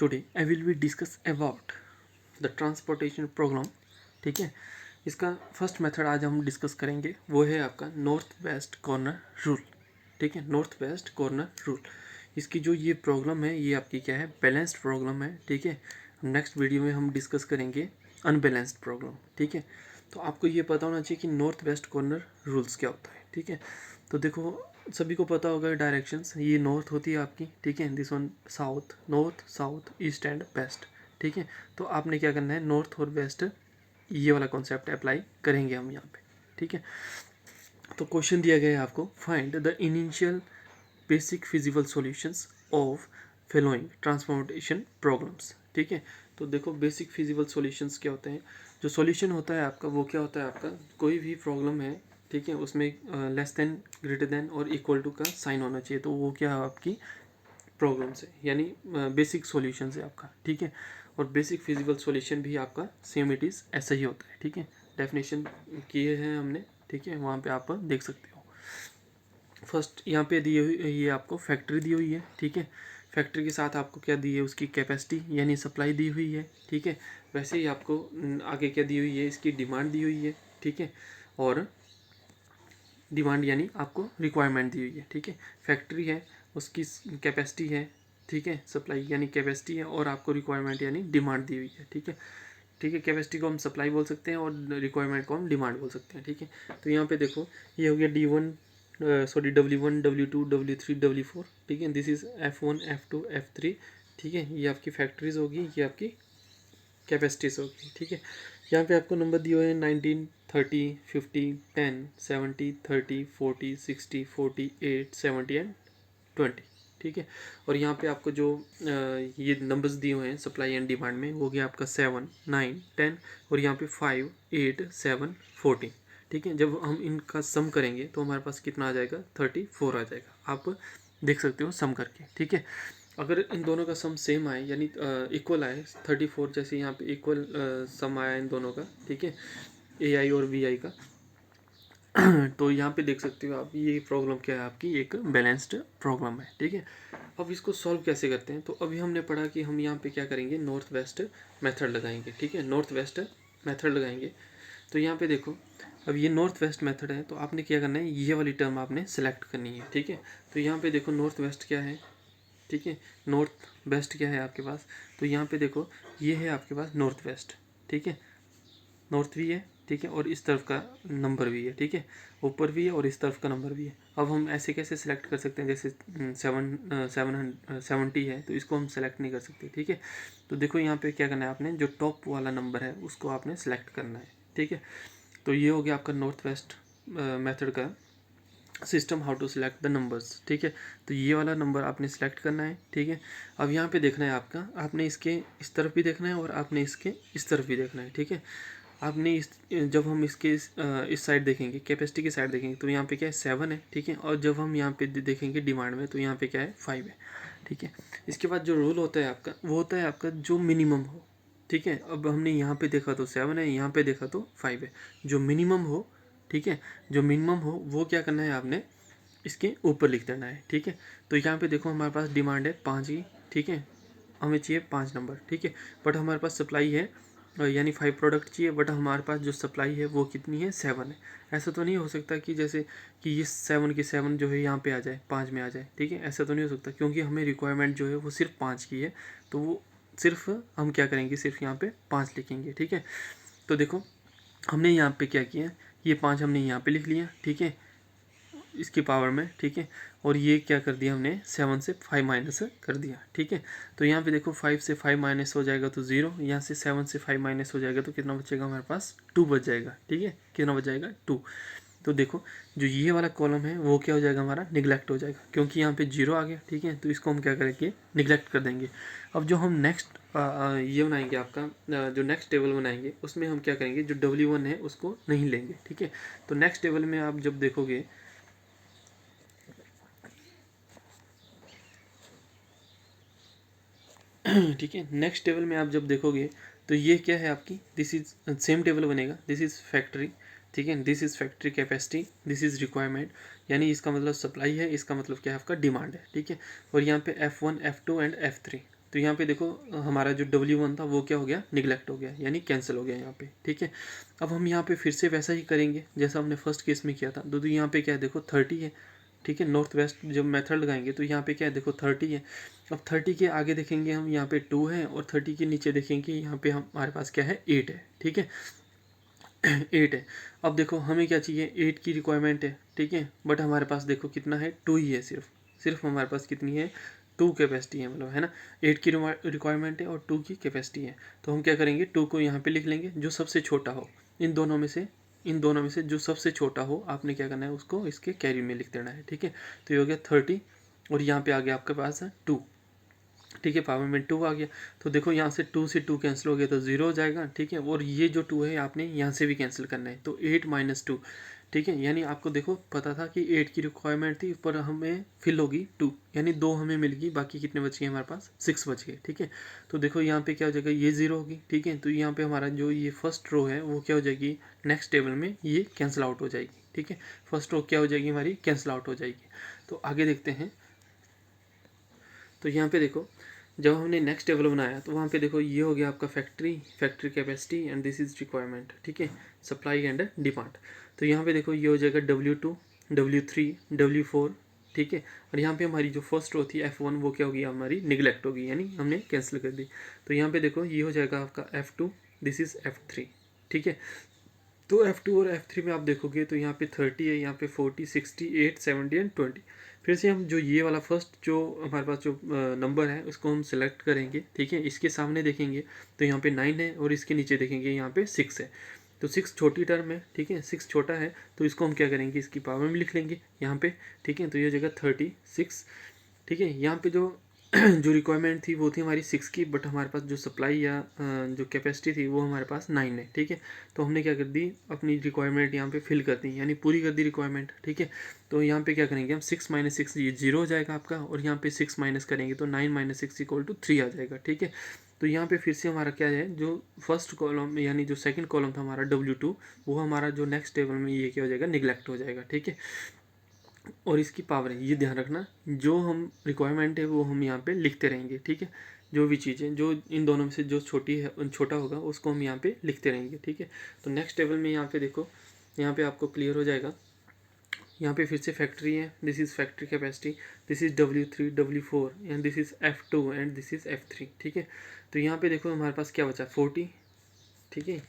Today I will be discuss about the transportation program. ठीक है, इसका फर्स्ट मेथड आज हम डिस्कस करेंगे, वो है आपका नॉर्थ वेस्ट कॉर्नर रूल। ठीक है, नॉर्थ वेस्ट कॉर्नर रूल, इसकी जो ये प्रॉब्लम है ये आपकी क्या है, बैलेंस्ड प्रॉब्लम है। ठीक है, नेक्स्ट वीडियो में हम डिस्कस करेंगे अनबैलेंस्ड प्रॉब्लम। ठीक है, तो आपको ये पता होना चाहिए कि नॉर्थ वेस्ट कॉर्नर रूल्स क्या होता है। ठीक है, तो देखो सभी को पता होगा डायरेक्शंस, ये नॉर्थ होती है आपकी। ठीक है, this one south, north south east and west. ठीक है, तो आपने क्या करना है, नॉर्थ और वेस्ट ये वाला कॉन्सेप्ट अप्लाई करेंगे हम यहाँ पे। ठीक है, तो क्वेश्चन दिया गया है आपको, find the initial basic feasible solutions of following transformation problems. ठीक है, तो देखो बेसिक फिजिबल सॉल्यूशंस क्या होते हैं। जो सॉल्यूशन होता है आपका वो क्या होता है, आपका कोई भी प्रॉब्लम है, ठीक है, उसमें लेस देन, ग्रेटर देन और इक्वल टू का साइन होना चाहिए, तो वो क्या है आपकी प्रॉब्लम्स है, यानी बेसिक सॉल्यूशन है आपका। ठीक है, और बेसिक फिजिबल सॉल्यूशन भी आपका सेम इट इज़ ऐसा ही होता है। ठीक है, डेफिनेशन किए हैं हमने। ठीक है, वहाँ पे आप देख सकते हो। फर्स्ट यहाँ पे दी हुई ये आपको फैक्ट्री दी हुई है। ठीक है, फैक्ट्री के साथ आपको क्या दी है, उसकी कैपेसिटी यानी सप्लाई दी हुई है। ठीक है, वैसे ही आपको आगे क्या दी हुई है, इसकी डिमांड दी हुई है। ठीक है, और डिमांड यानी आपको रिक्वायरमेंट दी हुई है। ठीक है, फैक्ट्री है, उसकी कैपेसिटी है। ठीक है, सप्लाई यानी कैपेसिटी है, और आपको रिक्वायरमेंट यानी डिमांड दी हुई है। ठीक है, ठीक है, कैपेसिटी को हम सप्लाई बोल सकते हैं और रिक्वायरमेंट को हम डिमांड बोल सकते हैं। ठीक है, तो यहाँ पे देखो ये हो गया D1, sorry W1, W2, W3, W4। ठीक है, this is F1, F2, F3। ठीक है, ये आपकी फैक्ट्रीज होगी, ये आपकी कैपेसिटीज होगी। ठीक है, यहाँ पे आपको नंबर दिए हुए हैं 19, 30, 50, 10, 70, 30, 40, 60, 40, 8, 70 एंड 20। ठीक है, और यहाँ पे आपको जो ये नंबर्स दिए हुए हैं सप्लाई एंड डिमांड में, वो गया आपका 7, 9, 10, और यहाँ पे 5, 8, 7, 14। ठीक है, जब हम इनका सम करेंगे तो हमारे पास कितना आ जाएगा, 34 आ जाएगा। आप देख सकते हो सम करके। ठीक है, अगर इन दोनों का सम सेम आए यानी इक्वल आए, 34 जैसे यहाँ पे इक्वल सम आया इन दोनों का। ठीक है, AI और VI का, तो यहाँ पे देख सकते हो आप, ये प्रॉब्लम क्या है आपकी, एक बैलेंस्ड प्रॉब्लम है। ठीक है, अब इसको सॉल्व कैसे करते हैं, तो अभी हमने पढ़ा कि हम यहाँ पे क्या करेंगे, नॉर्थ वेस्ट मेथड लगाएंगे। ठीक है, नॉर्थ वेस्ट मेथड लगाएंगे। तो यहाँ पे देखो, अब ये नॉर्थ वेस्ट मेथड है, तो आपने क्या करना है, ये वाली टर्म आपने सेलेक्ट करनी है। ठीक है, तो यहाँ पे देखो नॉर्थ वेस्ट क्या है। ठीक है, नॉर्थ वेस्ट क्या है आपके पास, तो यहाँ पे देखो ये है आपके पास नॉर्थ वेस्ट। ठीक है, नॉर्थ भी है। ठीक है, और इस तरफ का नंबर भी है। ठीक है, ऊपर भी है और इस तरफ का नंबर भी है। अब हम ऐसे कैसे सिलेक्ट कर सकते हैं, जैसे 70 है, तो इसको हम सेलेक्ट नहीं कर सकते। ठीक है, तो देखो यहाँ पे क्या करना है, आपने जो टॉप वाला नंबर है उसको आपने सेलेक्ट करना है। ठीक है, तो ये हो गया आपका नॉर्थ वेस्ट मेथड का system, how to select the numbers. ठीक है, तो ये वाला नंबर आपने सेलेक्ट करना है। ठीक है, अब यहाँ पे देखना है आपका, आपने इसके इस तरफ भी देखना है और आपने इसके इस तरफ भी देखना है। ठीक है, आपने इस, जब हम इसके इस साइड देखेंगे, कैपेसिटी की साइड देखेंगे, तो यहाँ पे क्या है, 7 है। ठीक है, और जब हम यहाँ पे देखेंगे डिमांड में, तो यहाँ पे क्या है, 5 है। ठीक है, इसके बाद जो रूल होता है आपका, वो होता है आपका जो मिनिमम हो। ठीक है, अब हमने यहाँ पे देखा तो 7 है, यहाँ पे देखा तो 5 है, जो मिनिमम हो। ठीक है, जो मिनिमम हो वो क्या करना है, आपने इसके ऊपर लिख देना है। ठीक है, तो यहाँ पे देखो हमारे पास डिमांड है 5 की। ठीक है, हमें चाहिए 5 नंबर। ठीक है, बट हमारे पास सप्लाई है यानी 5 प्रोडक्ट चाहिए, बट हमारे पास जो सप्लाई है वो कितनी है, 7 है। ऐसा तो नहीं हो सकता कि जैसे कि ये 7 की 7 जो है यहाँ पे आ जाए, 5 में आ जाए। ठीक है, ऐसा तो नहीं हो सकता, क्योंकि हमें रिक्वायरमेंट जो है वो सिर्फ 5 की है, तो वो सिर्फ हम क्या करेंगे, सिर्फ यहाँ पे 5 लिखेंगे। ठीक है, तो देखो हमने यहाँ पे क्या किया, ये 5 हमने यहाँ पे लिख लिया। ठीक है, इसकी पावर में। ठीक है, और ये क्या कर दिया हमने, 7 से 5 माइनस कर दिया। ठीक है, तो यहाँ पे देखो 5 से 5 माइनस हो जाएगा तो 0, यहाँ से 7 से 5 माइनस हो जाएगा तो कितना बचेगा हमारे पास, 2 बच जाएगा। ठीक है, कितना बच जाएगा, 2। तो देखो जो ये वाला कॉलम है वो क्या हो जाएगा, हमारा निगलेक्ट हो जाएगा, क्योंकि यहाँ पे 0 आ गया। ठीक है, तो इसको हम क्या करेंगे, निगलेक्ट कर देंगे। अब जो हम नेक्स्ट ये बनाएंगे आपका, जो नेक्स्ट टेबल बनाएंगे उसमें हम क्या करेंगे, जो W1 है उसको नहीं लेंगे। ठीक है, तो नेक्स्ट टेबल में आप जब देखोगे, ठीक है, नेक्स्ट टेबल में आप जब देखोगे तो ये क्या है आपकी, दिस इज सेम टेबल बनेगा, दिस इज फैक्ट्री। ठीक है, this is factory capacity, this is requirement, यानी इसका मतलब सप्लाई है, इसका मतलब क्या है आपका डिमांड है। ठीक है, और यहाँ पे F1, F2 एंड F3। तो यहाँ पे देखो हमारा जो W1 था वो क्या हो गया, निगलेक्ट हो गया, यानी कैंसिल हो गया यहाँ पे, ठीक है। अब हम यहाँ पे फिर से वैसा ही करेंगे जैसा हमने फर्स्ट केस में किया था। तो यहाँ पे क्या है, देखो 30 है, ठीक है। नॉर्थ वेस्ट जब मेथड लगाएंगे तो यहाँ पे क्या है, देखो 30 है। अब 30 के आगे देखेंगे हम, यहाँ पे 2 है, और 30 के नीचे देखेंगे यहाँ पे हमारे पास क्या है, 8 है, ठीक है। 8 है। अब देखो हमें क्या चाहिए, 8 की रिक्वायरमेंट है, ठीक है, बट हमारे पास देखो कितना है, 2 ही है, सिर्फ हमारे पास कितनी है, 2 कैपेसिटी है, मतलब है ना। 8 की रिक्वायरमेंट है और 2 की कैपेसिटी है। तो हम क्या करेंगे, 2 को यहाँ पे लिख लेंगे, जो सबसे छोटा हो इन दोनों में से जो सबसे छोटा हो आपने क्या करना है, उसको इसके कैरी में लिख देना है, ठीक है। तो ये हो गया 30, और यहाँ पे आ गया आपके पास है 2, ठीक है, पावर में 2 आ गया। तो देखो यहाँ से 2 से 2 कैंसिल हो गया तो 0 हो जाएगा, ठीक है। और ये जो 2 है आपने यहाँ से भी कैंसिल करना है, तो 8 - 2, ठीक है। यानी आपको देखो पता था कि 8 की रिक्वायरमेंट थी, पर हमें फिल होगी 2, यानी 2 हमें मिल गई, बाकी कितने बच गए हमारे पास, 6 बच गए, ठीक है। तो देखो यहाँ पे क्या हो जाएगा, ये 0 होगी, ठीक है। तो यहाँ पे हमारा जो ये फर्स्ट रो है वो क्या हो जाएगी, नेक्स्ट टेबल में ये कैंसिल आउट हो जाएगी, ठीक है। फर्स्ट रो क्या हो जाएगी हमारी, कैंसिल आउट हो जाएगी। तो आगे देखते हैं। तो यहाँ पे देखो जब हमने नेक्स्ट टेबल बनाया तो वहाँ पे देखो ये हो गया आपका factory capacity, and this is requirement, ठीक है, सप्लाई एंड डिमांड। तो यहाँ पे देखो ये हो जाएगा W2, W3, W4, ठीक है। और यहाँ पे हमारी जो फर्स्ट रो थी F1 वो क्या होगी, हमारी निगलेक्ट होगी, यानी हमने कैंसिल कर दी। तो यहाँ पे देखो ये हो जाएगा आपका F2, दिस इज F3, ठीक है। तो F2 और F3 में आप देखोगे तो यहाँ पे 30 है, यहाँ पे 40, 60, 8, 70 एंड 20। फिर से हम जो ये वाला फर्स्ट जो हमारे पास जो नंबर है उसको हम सिलेक्ट करेंगे, ठीक है। इसके सामने देखेंगे तो यहाँ पे 9 है, और इसके नीचे देखेंगे यहाँ पे 6 है। तो 6 छोटी टर्म है, ठीक है, 6 छोटा है, तो इसको हम क्या करेंगे, इसकी पावर में लिख लेंगे यहाँ पे, ठीक है। तो ये जगह 36, ठीक है। यहाँ पे जो जो रिक्वायरमेंट थी वो थी हमारी 6 की, बट हमारे पास जो सप्लाई या जो कैपेसिटी थी वो हमारे पास 9 है, ठीक है। तो हमने क्या कर दी, अपनी रिक्वायरमेंट यहाँ पे फिल कर दी, यानी पूरी कर दी रिक्वायरमेंट, ठीक है। तो यहाँ पे क्या करेंगे हम, 6 - 6 ये 0 हो जाएगा आपका, और यहाँ पे 6 माइनस करेंगे तो 9 - 6 = 3 आ जाएगा, ठीक है। तो यहाँ पे फिर से हमारा क्या है, जो फर्स्ट कॉलम यानी जो सेकंड कॉलम था हमारा W2, वो हमारा जो नेक्स्ट टेबल में ये क्या हो जाएगा, निगलेक्ट हो जाएगा, ठीक है। और इसकी पावर है, ये ध्यान रखना, जो हम रिक्वायरमेंट है वो हम यहाँ पे लिखते रहेंगे, ठीक है। जो भी चीज़ें जो इन दोनों में से जो छोटा होगा उसको हम यहाँ पे लिखते रहेंगे, ठीक है। तो नेक्स्ट टेबल में यहाँ पे देखो, यहाँ पे आपको क्लियर हो जाएगा। यहाँ पे फिर से फैक्ट्री है, this is factory capacity, this is W3, W4, and this is F2 and this is F3, ठीक है। तो यहाँ पे देखो हमारे पास क्या बचा, 40, ठीक है।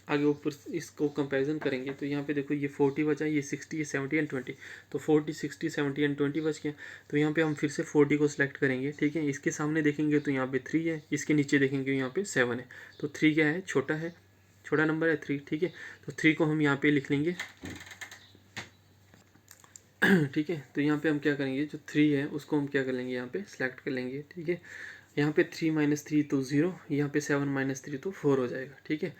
आगे ऊपर इसको कंपैरिजन करेंगे तो यहाँ पे देखो ये 40 बचा, ये 60, ये 70 एंड 20। तो 40, 60, 70 एंड 20 बच गया। तो यहाँ पे हम फिर से 40 को सिलेक्ट करेंगे, ठीक है। इसके सामने देखेंगे तो यहाँ पे 3 है, इसके नीचे देखेंगे यहाँ पे 7 है। तो 3 क्या है, छोटा नंबर है 3, ठीक है। तो 3 को हम यहाँ पे लिख लेंगे, ठीक है। तो यहाँ पे हम क्या करेंगे, जो 3 है उसको हम क्या कर लेंगे, यहाँ पे सिलेक्ट कर लेंगे, ठीक है। यहाँ पे 3 - 3 तो 0, यहाँ पे 7 - 3 तो 4 हो जाएगा, ठीक है।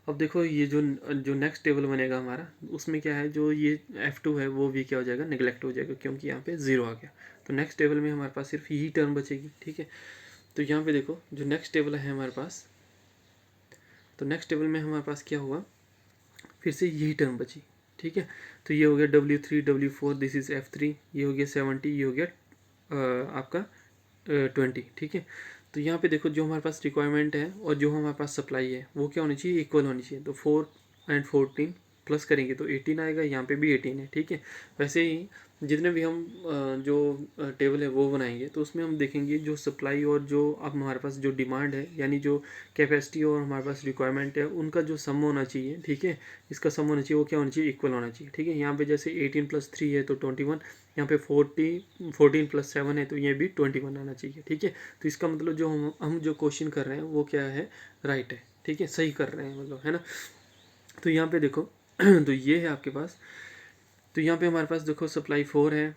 अब देखो ये जो जो नेक्स्ट टेबल बनेगा हमारा, उसमें क्या है, जो ये F2 है वो भी क्या हो जाएगा, निगलेक्ट हो जाएगा, क्योंकि यहाँ पे 0 आ गया। तो नेक्स्ट टेबल में हमारे पास सिर्फ यही टर्म बचेगी, ठीक है। तो यहाँ पे देखो जो नेक्स्ट टेबल है हमारे पास, तो नेक्स्ट टेबल में हमारे पास क्या हुआ, फिर से यही टर्म बची, ठीक है। तो ये हो गया W3, W4, this is F3, ये हो गया 70, ये हो गया आपका 20, ठीक है। तो यहाँ पे देखो जो हमारे पास रिक्वायरमेंट है और जो हमारे पास सप्लाई है वो क्या होनी चाहिए, इक्वल होनी चाहिए। तो 4 एंड 14 प्लस करेंगे तो 18 आएगा, यहाँ पे भी 18 है, ठीक है। वैसे ही जितने भी हम जो टेबल है वो बनाएंगे तो उसमें हम देखेंगे जो सप्लाई और जो अब हमारे पास जो डिमांड है, यानी जो कैपेसिटी और हमारे पास रिक्वायरमेंट है, उनका जो सम होना चाहिए, ठीक है। इसका सम होना चाहिए, वो क्या होना चाहिए, इक्वल होना चाहिए, ठीक है। यहाँ पे जैसे 18 + 3 है तो 21, यहाँ पे 14 + 7 है तो ये भी 21 आना चाहिए, ठीक है। तो इसका मतलब जो हम जो क्वेश्चन कर रहे हैं वो क्या है, राइट है, ठीक है, सही कर रहे हैं, मतलब है ना। तो यहाँ पे देखो तो ये है आपके पास, तो यहाँ पे हमारे पास देखो सप्लाई 4 है,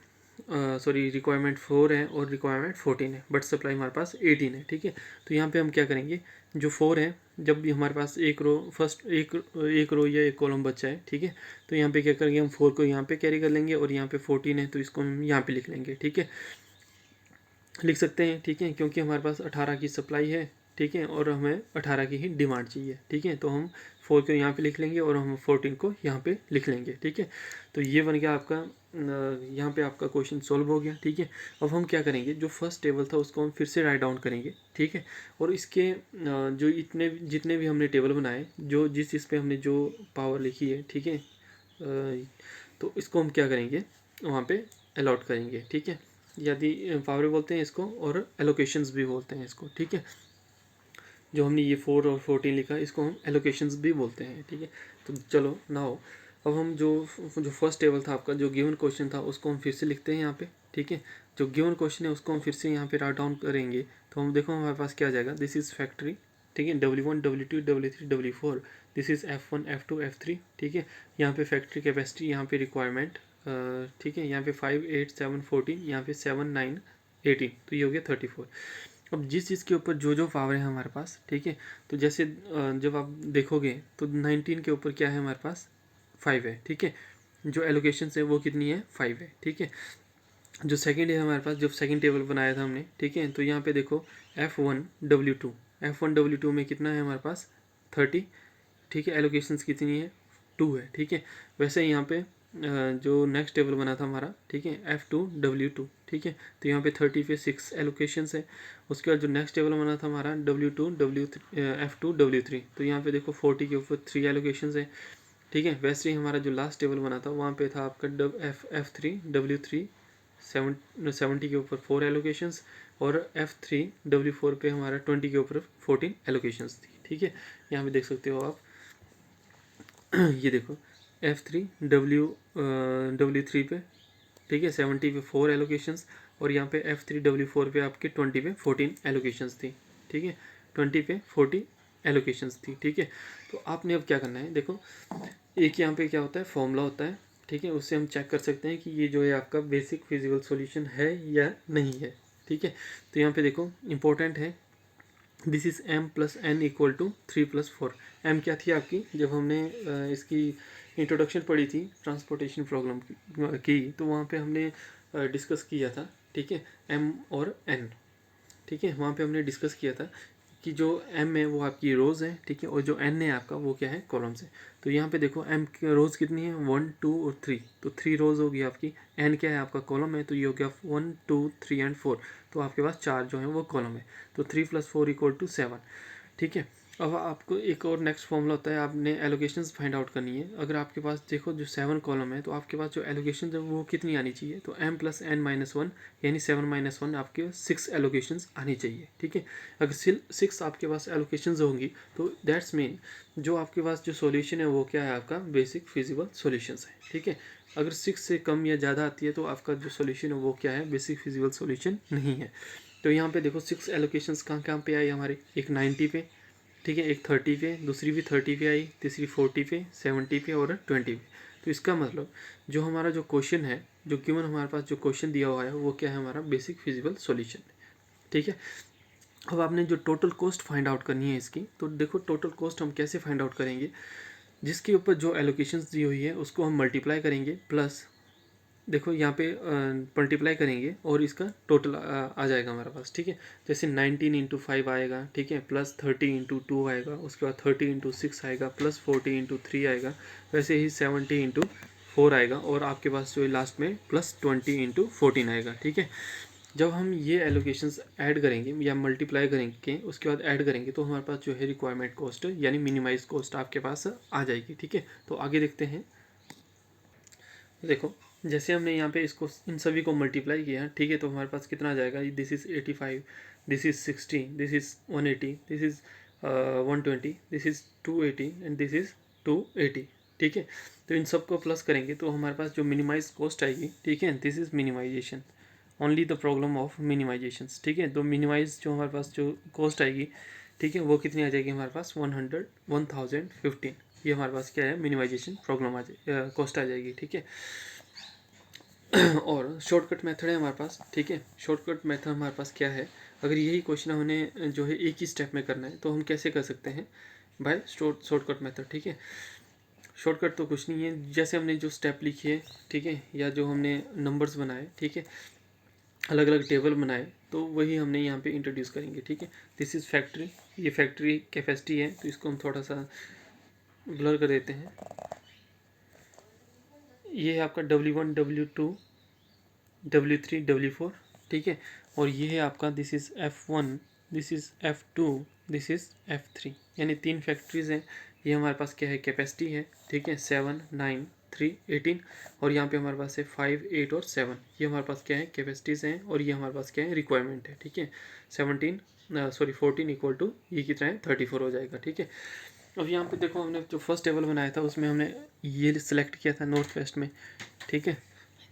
सॉरी रिक्वायरमेंट 4 है और रिक्वायरमेंट 14 है, बट सप्लाई हमारे पास 18 है, ठीक है। तो यहाँ पे हम क्या करेंगे, जो 4 है, जब भी हमारे पास एक रो फर्स्ट एक रो या एक कॉलम बचा है, ठीक है। तो यहाँ पे क्या करेंगे, हम 4 को यहाँ पे कैरी कर लेंगे, और यहाँ पे 14 है तो इसको हम यहाँ पे लिख लेंगे, ठीक है, लिख सकते हैं, ठीक है, क्योंकि हमारे पास 18 की सप्लाई है, ठीक है, और हमें 18 की ही डिमांड चाहिए, ठीक है। तो हम 4 को यहाँ पे लिख लेंगे और हम 14 को यहाँ पे लिख लेंगे, ठीक है। तो ये बन गया आपका, यहाँ पे आपका क्वेश्चन सॉल्व हो गया, ठीक है। अब हम क्या करेंगे, जो फर्स्ट टेबल था उसको हम फिर से राइट डाउन करेंगे, ठीक है। और इसके जो इतने जितने भी हमने टेबल बनाए, जो जिस चीज़ पे हमने जो पावर लिखी है, ठीक है, तो इसको हम क्या करेंगे, वहाँ पे अलॉट करेंगे, ठीक है। यदि पावर बोलते हैं इसको, और एलोकेशंस भी बोलते हैं इसको, ठीक है। जो हमने ये 4 और 14 लिखा है इसको हम एलोकेशंस भी बोलते हैं, ठीक है। तो चलो नाउ अब हम जो फर्स्ट टेबल था आपका, जो गिवन क्वेश्चन था, उसको हम फिर से लिखते हैं यहाँ पे, ठीक है। जो गिवन क्वेश्चन है उसको हम फिर से यहाँ पे राइट डाउन करेंगे, तो हम देखो हमारे पास क्या आ जाएगा, दिस इज़ फैक्ट्री, ठीक है, W1 W2 W3 W4, this is F1 F2 F3, ठीक है। यहाँ पे फैक्ट्री कैपेसिटी, यहाँ पे रिक्वायरमेंट, ठीक है, यहाँ पे 5 8 7 14, यहाँ पे 7 9 18, तो ये हो गया 34। अब जिस चीज़ के ऊपर जो जो पावर है हमारे पास, ठीक है, तो जैसे जब आप देखोगे तो 19 के ऊपर क्या है हमारे पास, 5 है, ठीक है। जो एलोकेशन है वो कितनी है, 5 है, ठीक है। जो सेकंड है हमारे पास, जब सेकंड टेबल बनाया था हमने, ठीक है, तो यहाँ पे देखो F1 W2, F1 W2 में कितना है हमारे पास, 30, ठीक है। एलोकेशंस कितनी है, 2 है, ठीक है। वैसे यहाँ पे जो नेक्स्ट टेबल बना था हमारा, ठीक है, F2 W2, ठीक है, तो यहाँ पे 30 पे 6 एलोकेशंस है। उसके बाद जो नेक्स्ट टेबल बना था हमारा W2 F2 W3, तो यहाँ पे देखो 40 के ऊपर 3 एलोकेशंस है, ठीक है। वैसे ही हमारा जो लास्ट टेबल बना था वहाँ पे था आपका F3 W3 70 के ऊपर 4 एलोकेशंस, और F3 W4 पे हमारा 20 के ऊपर 14 एलोकेशंस थी, ठीक है। यहाँ पे देख सकते हो आप ये देखो F3 W3 पे, ठीक है, 70 पे 4 एलोकेशंस, और यहाँ पे F3 W4 पे आपके 20 पे 14 एलोकेशंस थी, ठीक है, 20 पे 40 एलोकेशंस थी, ठीक है। तो आपने अब क्या करना है, देखो एक यहाँ पे क्या होता है, फॉर्मूला होता है, ठीक है, उससे हम चेक कर सकते हैं कि ये जो है आपका बेसिक फिजिबल सॉल्यूशन है या नहीं है, ठीक है। तो यहाँ पे देखो इंपॉर्टेंट है, this is m plus N equal to 3 plus 4। m क्या थी आपकी, जब हमने इसकी इंट्रोडक्शन पढ़ी थी ट्रांसपोर्टेशन प्रॉब्लम की, तो वहाँ पे हमने डिस्कस किया था, ठीक है, m और n, ठीक है। वहाँ पे हमने डिस्कस किया था कि जो m है वो आपकी रोज़ है, ठीक है, और जो n है आपका वो क्या है, कॉलम्स है। तो यहाँ पे देखो m की रोज़ कितनी है, 1 2 और 3, तो 3 रोज़ होगी आपकी। n क्या है आपका, कॉलम है, तो ये हो गया 1 2 3 एंड 4, तो आपके पास 4 जो है वो कॉलम है। तो 3 + 4 = 7, ठीक है। अब आपको एक और नेक्स्ट फॉर्मूला होता है, आपने एलोकेशंस फाइंड आउट करनी है। अगर आपके पास देखो जो 7 कॉलम है, तो आपके पास जो एलोकेशन है वो कितनी आनी चाहिए, तो m + n - 1 यानी 7 - 1 आपके 6 एलोकेशंस आनी चाहिए, ठीक है। अगर 6 आपके पास एलोकेशंस होंगी तो दैट्स मीन जो आपके पास जो सॉल्यूशन है वो क्या है, आपका बेसिक फिजिबल सॉल्यूशंस है, ठीक है। अगर 6 से कम या ज़्यादा आती है तो आपका जो सॉल्यूशन है वो क्या है, बेसिक फिजिबल सॉल्यूशन नहीं है। तो यहाँ पे देखो 6 एलोकेशंस कहाँ कहाँ पे आई हमारे, एक 90 पे, ठीक है, एक 30 पे, दूसरी भी 30 पे आई, तीसरी 40 पे, 70 पे और 20 पे। तो इसका मतलब जो हमारा जो क्वेश्चन है, जो गिवन हमारे पास जो क्वेश्चन दिया हुआ है वो क्या है, हमारा बेसिक फिजिबल सॉल्यूशन, ठीक है। अब आपने जो टोटल कॉस्ट फाइंड आउट करनी है इसकी, तो देखो टोटल कॉस्ट हम कैसे फाइंड आउट करेंगे, जिसके ऊपर जो एलोकेशंस दी हुई है उसको हम मल्टीप्लाई करेंगे, प्लस देखो यहाँ पे मल्टीप्लाई करेंगे और इसका टोटल आ जाएगा हमारे पास, ठीक है। जैसे 19 × 5 आएगा, ठीक है, प्लस 30 × 2 आएगा, उसके बाद 30 × 6 आएगा, प्लस 40 × 3 आएगा, वैसे ही 70 × 4 आएगा, और आपके पास जो लास्ट में प्लस 20 × 14 आएगा, ठीक है। जब हम ये एलोकेशंस ऐड करेंगे या मल्टीप्लाई करेंगे, उसके बाद ऐड करेंगे, तो हमारे पास जो है रिक्वायरमेंट कॉस्ट यानी मिनिमाइज कॉस्ट आपके पास आ जाएगी, ठीक है। तो आगे देखते हैं, देखो जैसे हमने यहाँ पे इसको इन सभी को मल्टीप्लाई किया, ठीक है, तो हमारे पास कितना आ जाएगा, this is 85, this is 60, this is 180, this is 120, this is 280 and this is 280, ठीक है। तो इन सब को प्लस करेंगे तो हमारे पास जो मिनिमाइज कॉस्ट आएगी, ठीक है, this is minimisation, only the problem of minimisations, ठीक है। तो मिनिमाइज जो हमारे पास जो कॉस्ट आएगी, ठीक है, वो कितनी आ जाएगी हमारे पास 1015, ये हमारे पास क्या है, मिनिमाइजेशन प्रॉब्लम आ जाए कॉस्ट आ जाएगी, ठीक है। और शॉर्टकट मेथड है हमारे पास, ठीक है। शॉर्टकट मेथड हमारे पास क्या है, अगर यही क्वेश्चन हमें जो है एक ही स्टेप में करना है तो हम कैसे कर सकते हैं, बाय शॉर्टकट मेथड, ठीक है। शॉर्टकट तो कुछ नहीं है, जैसे हमने जो स्टेप लिखी है, ठीक है, या जो हमने नंबर्स बनाए, ठीक है, अलग अलग टेबल बनाए, तो वही हमने यहाँ पे इंट्रोड्यूस करेंगे, ठीक है। दिस इज़ फैक्ट्री, ये फैक्ट्री कैपेसिटी है, तो इसको हम थोड़ा सा ब्लर कर देते हैं। ये है आपका W1 W2 W3 W4, ठीक है। और ये है आपका this is F1, this is F2, this is F3, यानी 3 फैक्ट्रीज़ हैं। ये हमारे पास क्या है, कैपेसिटी है, ठीक है। 7 9 3 18, और यहाँ पे हमारे पास है 5 8 और 7, ये हमारे पास क्या है, कैपेसिटीज़ हैं। और ये हमारे पास क्या है, रिक्वायरमेंट है, ठीक है। 14 इक्वल टू ये कितना है, 34 हो जाएगा, ठीक है। अब यहाँ पे देखो, हमने जो फर्स्ट टेबल बनाया था उसमें हमने ये सिलेक्ट किया था नॉर्थ वेस्ट में, ठीक है।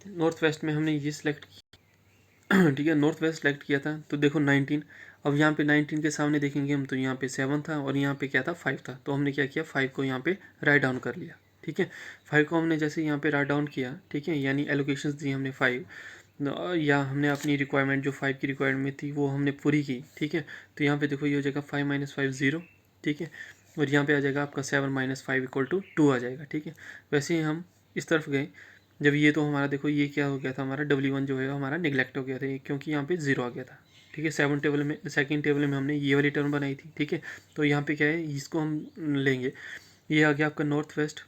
नॉर्थ वेस्ट में हमने ये सिलेक्ट किया, ठीक है, नॉर्थ वेस्ट सेलेक्ट किया था। तो देखो 19, अब यहाँ पे 19 के सामने देखेंगे हम, तो यहाँ पे 7 था और यहाँ पे क्या था, 5 था। तो हमने क्या किया, 5 को यहाँ पे राइट डाउन कर लिया, ठीक है। 5 को हमने जैसे यहाँ पे राइट डाउन किया, ठीक है, यानी एलोकेशंस दी हमने 5, या हमने अपनी रिक्वायरमेंट जो 5 की रिक्वायरमेंट थी वो हमने पूरी की, ठीक है। तो यहाँ पे देखो ये हो जाएगा 5 - 5 0, ठीक है। और यहाँ पे आ जाएगा आपका 7 - 5 इक्वल टू 2 आ जाएगा, ठीक है। वैसे ही हम इस तरफ गए, जब ये तो हमारा देखो ये क्या हो गया था, हमारा W1 जो है हमारा निगलेक्ट हो गया था, क्योंकि यहाँ पे 0 आ गया था, ठीक है। सेकंड टेबल में हमने ये वाली टर्म बनाई थी, ठीक है। तो यहाँ पे क्या है, इसको हम लेंगे, ये आ गया आपका नॉर्थ वेस्ट,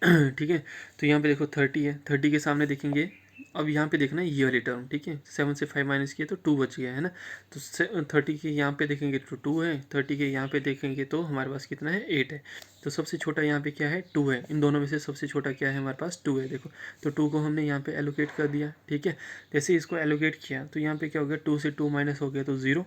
ठीक है। तो यहाँ पे देखो 30 है, 30 के सामने देखेंगे, अब यहाँ पे देखना ये वाली टर्म, ठीक है। 7 से 5 माइनस किया तो 2 बच गया है ना। तो 30 के यहाँ पे देखेंगे तो 2 है, 30 के यहाँ पे देखेंगे तो हमारे पास कितना है, 8 है। तो सबसे छोटा यहाँ पे क्या है, 2 है। इन दोनों में से सबसे छोटा क्या है, हमारे पास 2 है, देखो। तो 2 को हमने यहाँ पे एलोकेट कर दिया, ठीक है। जैसे इसको एलोकेट किया तो यहाँ पे क्या हो गया, 2 से 2 माइनस हो गया तो 0,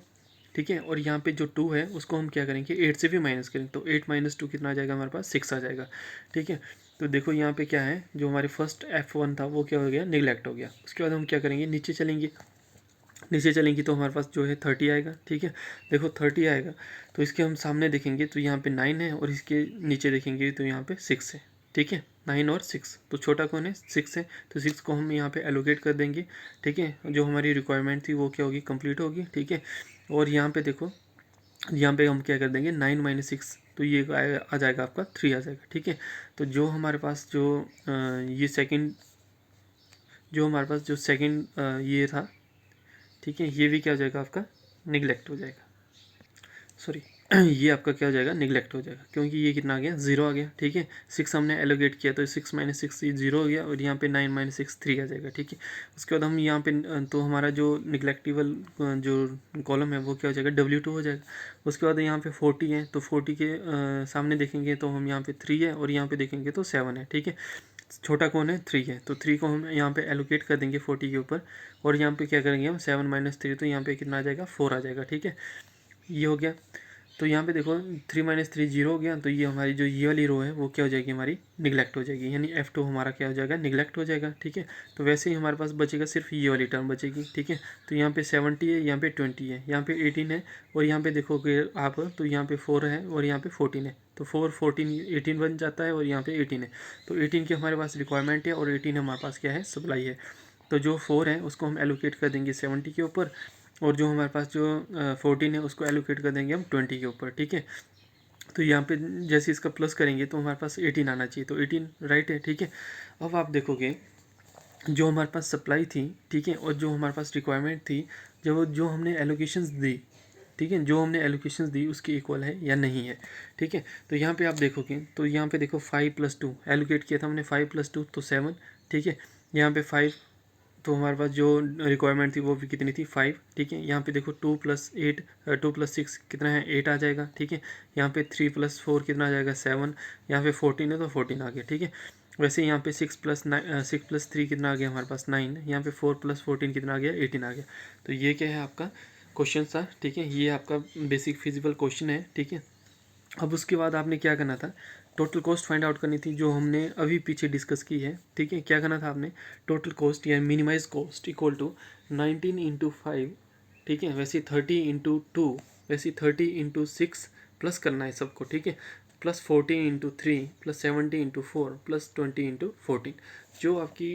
ठीक है। और यहाँ पे जो 2 है उसको हम क्या करेंगे, 8 से भी माइनस करेंगे, तो 8 - 2 कितना आ जाएगा, हमारे पास 6 आ जाएगा, ठीक है। तो देखो यहाँ पे क्या है, जो हमारे फर्स्ट F1 था वो क्या हो गया, निगलेक्ट हो गया। उसके बाद हम क्या करेंगे, नीचे चलेंगे, नीचे चलेंगे तो हमारे पास जो है 30 आएगा, ठीक है। देखो 30 आएगा, तो इसके हम सामने देखेंगे तो यहाँ पे 9 है, और इसके नीचे देखेंगे तो यहाँ पे 6 है, ठीक है। 9 और 6, तो छोटा कौन है, 6 है। तो 6 को हम यहाँ पे एलोकेट कर देंगे, ठीक है। जो हमारी रिक्वायरमेंट थी वो क्या होगी, कंप्लीट होगी, ठीक है। और यहाँ पे देखो, यहाँ पे हम क्या कर देंगे, 9 - 6, तो ये आ जाएगा आपका 3 आ जाएगा, ठीक है। तो जो हमारे पास जो ये सेकंड, जो हमारे पास जो सेकंड ये था, ठीक है, ये भी क्या हो जाएगा आपका, निगलेक्ट हो जाएगा, सॉरी, ये आपका क्या हो जाएगा, निगलेक्ट हो जाएगा, क्योंकि ये कितना आ गया, 0 आ गया, ठीक है। 6 हमने एलोकेट किया तो 6 - 6 ये 0 हो गया, और यहाँ पे 9 - 6 3 आ जाएगा, ठीक है। उसके बाद हम यहाँ पे तो हमारा जो निगलेक्टिबल जो कॉलम है वो क्या हो जाएगा, W2 हो जाएगा। उसके बाद यहाँ पे 40 है, तो 40 के सामने देखेंगे तो हम यहाँ पे 3 है, और यहाँ पे देखेंगे तो 7 है, ठीक है। छोटा कौन है, 3 है, तो 3 को हम यहाँ पे एलोकेट कर देंगे 40 के ऊपर, और यहाँ पे क्या करेंगे हम, 7 - 3, तो यहाँ पे कितना आ जाएगा, 4 आ जाएगा, ठीक है। ये हो गया। तो यहाँ पे देखो 3 - 3 0 हो गया, तो ये हमारी जो ये वाली रो है वो क्या हो जाएगी, हमारी निगलेक्ट हो जाएगी, यानी F2 हमारा क्या हो जाएगा, निगलेक्ट हो जाएगा, ठीक है। तो वैसे ही हमारे पास बचेगा सिर्फ ये वाली टर्म बचेगी, ठीक है। तो यहाँ पे 70 है, यहाँ पे 20 है, यहाँ पे 18 है, और यहाँ पे देखोगे आप तो यहाँ पे 4 है, और यहाँ पे 14 है, तो 4 14 18 बन जाता है, और यहाँ पे 18 है। तो 18 की हमारे पास रिक्वायरमेंट है, और 18 हमारे पास क्या है, सप्लाई है। तो जो 4 है उसको हम एलोकेट कर देंगे 70 के ऊपर, और जो हमारे पास जो 14 है उसको एलोकेट कर देंगे हम 20 के ऊपर, ठीक है। तो यहाँ पे जैसे इसका प्लस करेंगे तो हमारे पास 18 आना चाहिए, तो 18 राइट है, ठीक है। अब आप देखोगे जो हमारे पास सप्लाई थी, ठीक है, और जो हमारे पास रिक्वायरमेंट थी, जब जो हमने एलोकेशंस दी, ठीक है, जो हमने एलोकेशंस दी उसके इक्वल है या नहीं है, ठीक है। तो यहाँ पे आप देखोगे तो यहाँ पे देखो 5 + 2 एलोकेट किया था हमने, 5 + 2 तो 7, ठीक है। यहाँ पे 5, तो हमारे पास जो रिक्वायरमेंट थी वो भी कितनी थी, 5, ठीक है। यहाँ पे देखो 2 + 8 2 + 6 कितना है, 8 आ जाएगा, ठीक है। यहाँ पे 3 + 4 कितना आ जाएगा, 7, यहाँ पे 14 है तो 14 आ गया, ठीक है। वैसे यहाँ पे 6 + 3 कितना आ गया, हमारे पास 9, यहाँ पे 4 + 14 कितना आ गया, 18 आ गया। तो ये क्या है आपका क्वेश्चन था, ठीक है, ये आपका बेसिक फिजिबल क्वेश्चन है, ठीक है। अब उसके बाद आपने क्या करना था, टोटल कॉस्ट फाइंड आउट करनी थी, जो हमने अभी पीछे डिस्कस की है, ठीक है। क्या करना था आपने, टोटल कॉस्ट या मिनिमाइज कॉस्ट इक्वल टू 19 × 5, ठीक है। वैसे 30 × 2, वैसे 30 × 6 प्लस करना है सबको, ठीक है, प्लस 14 × 3 प्लस 70 × 4 प्लस 20 × 14। जो आपकी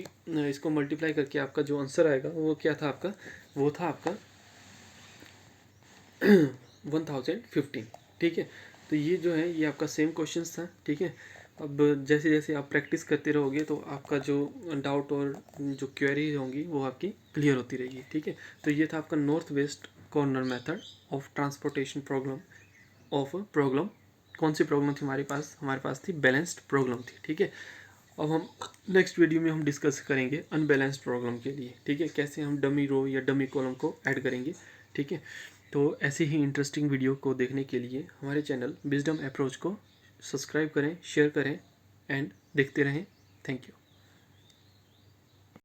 इसको मल्टीप्लाई करके आपका जो आंसर आएगा वो क्या था आपका, वो था आपका 1015, ठीक है। तो ये जो है ये आपका सेम क्वेश्चन था, ठीक है। अब जैसे जैसे आप प्रैक्टिस करते रहोगे तो आपका जो डाउट और जो क्वेरी होंगी वो आपकी क्लियर होती रहेगी। ठीक है, तो ये था आपका north west corner method of transportation problem. कौन सी प्रॉब्लम थी हमारे पास थी बैलेंस्ड प्रॉब्लम थी। ठीक है, अब हम नेक्स्ट वीडियो में हम डिस्कस करेंगे अनबैलेंस्ड प्रॉब्लम के लिए। ठीक है, कैसे हम डमी रो या डमी कॉलम को ऐड करेंगे। ठीक है, तो ऐसे ही इंटरेस्टिंग वीडियो को देखने के लिए हमारे चैनल विजडम अप्रोच को सब्सक्राइब करें, शेयर करें एंड देखते रहें। Thank you.